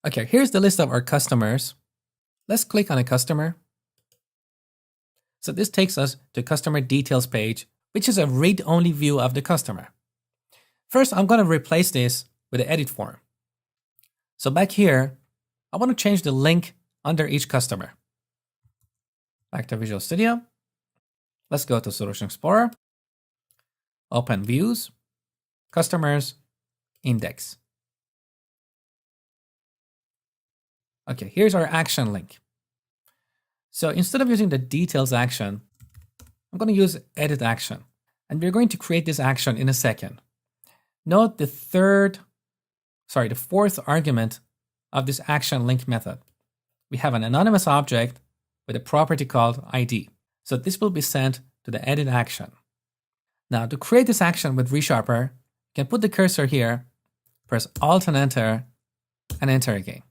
Okay, here's the list of our customers. Let's click on a customer. So this takes us to customer details page, which is a read-only view of the customer. First, I'm going to replace this with an edit form. So back here, I want to change the link under each customer. Back to Visual Studio. Let's go to Solution Explorer. Open Views, Customers, Index. Okay, here's our action link. So instead of using the details action, I'm going to use edit action. And we're going to create this action in a second. Note the fourth argument of this action link method. We have an anonymous object with a property called ID. So this will be sent to the edit action. Now to create this action with ReSharper, you can put the cursor here, press Alt and enter again.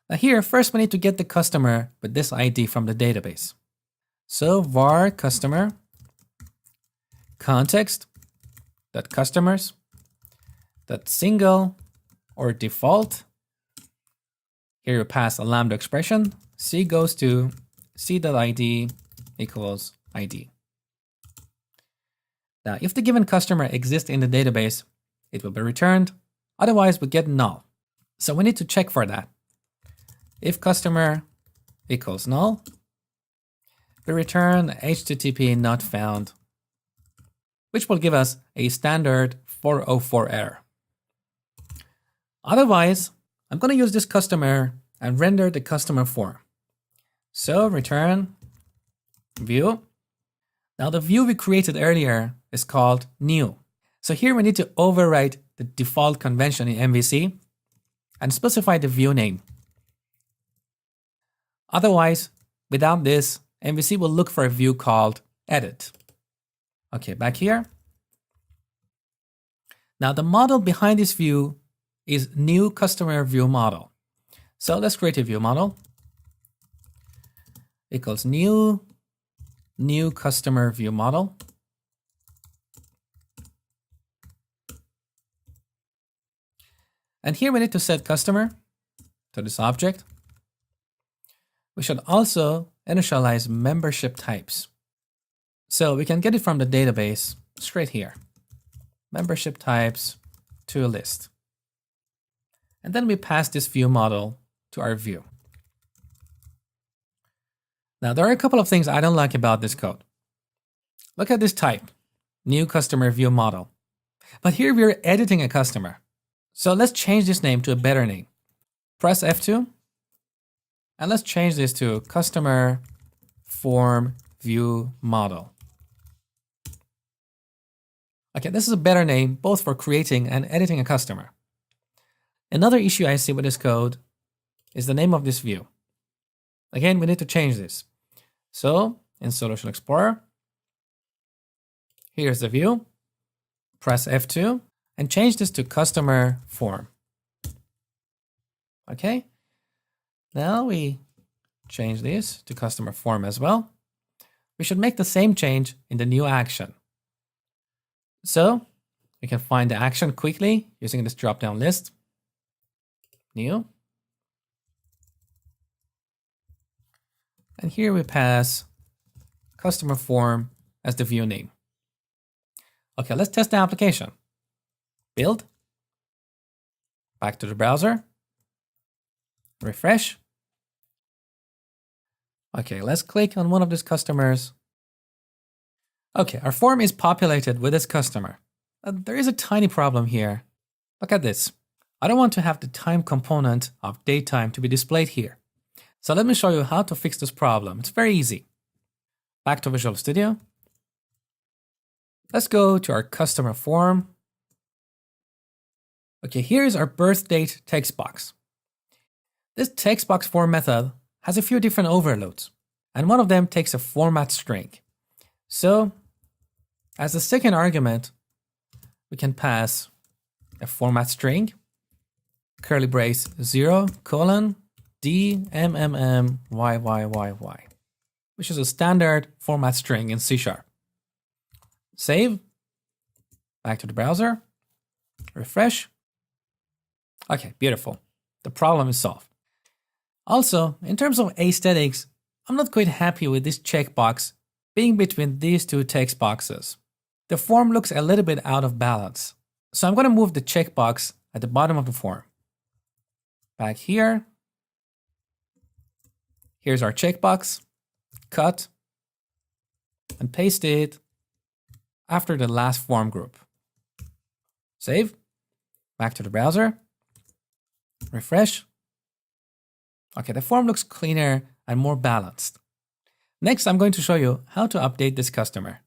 Now here, first we need to get the customer with this ID from the database. So var customer context.customers.single or default. Here you pass a lambda expression. C goes to c.id equals ID. Now, if the given customer exists in the database, it will be returned. Otherwise, we get null. So we need to check for that. If customer equals null, we return HTTP not found, which will give us a standard 404 error. Otherwise, I'm going to use this customer and render the customer form. So return view. Now the view we created earlier is called new. So here we need to overwrite the default convention in MVC and specify the view name. Otherwise, without this, MVC will look for a view called edit. Okay, back here. Now the model behind this view is new customer view model. So let's create a view model equals new customer view model. And here we need to set customer to this object. We should also initialize membership types. So we can get it from the database straight here. Membership types to a list. And then we pass this view model to our view. Now there are a couple of things I don't like about this code. Look at this type, new customer view model. But here we're editing a customer. So let's change this name to a better name. Press F2. And let's change this to customer form view model. Okay, this is a better name both for creating and editing a customer. Another issue I see with this code is the name of this view. Again, we need to change this. So in Solution Explorer, here's the view. Press F2 and change this to customer form. Okay. Now we change this to customer form as well. We should make the same change in the new action. So we can find the action quickly using this drop-down list. New. And here we pass customer form as the view name. Okay, let's test the application. Build. Back to the browser. Refresh. Okay, let's click on one of these customers. Okay, our form is populated with this customer. There is a tiny problem here. Look at this. I don't want to have the time component of datetime to be displayed here. So let me show you how to fix this problem. It's very easy. Back to Visual Studio. Let's go to our customer form. Okay, here's our birth date text box. This text box form method has a few different overloads, and one of them takes a format string. So as the second argument, we can pass a format string, curly brace 0, DMMMYYYY, which is a standard format string in C#. Save, back to the browser, refresh. Okay, beautiful. The problem is solved. Also, in terms of aesthetics, I'm not quite happy with this checkbox being between these two text boxes. The form looks a little bit out of balance. So I'm going to move the checkbox at the bottom of the form. Back here. Here's our checkbox. Cut. And paste it after the last form group. Save. Back to the browser. Refresh. Okay, the form looks cleaner and more balanced. Next, I'm going to show you how to update this customer.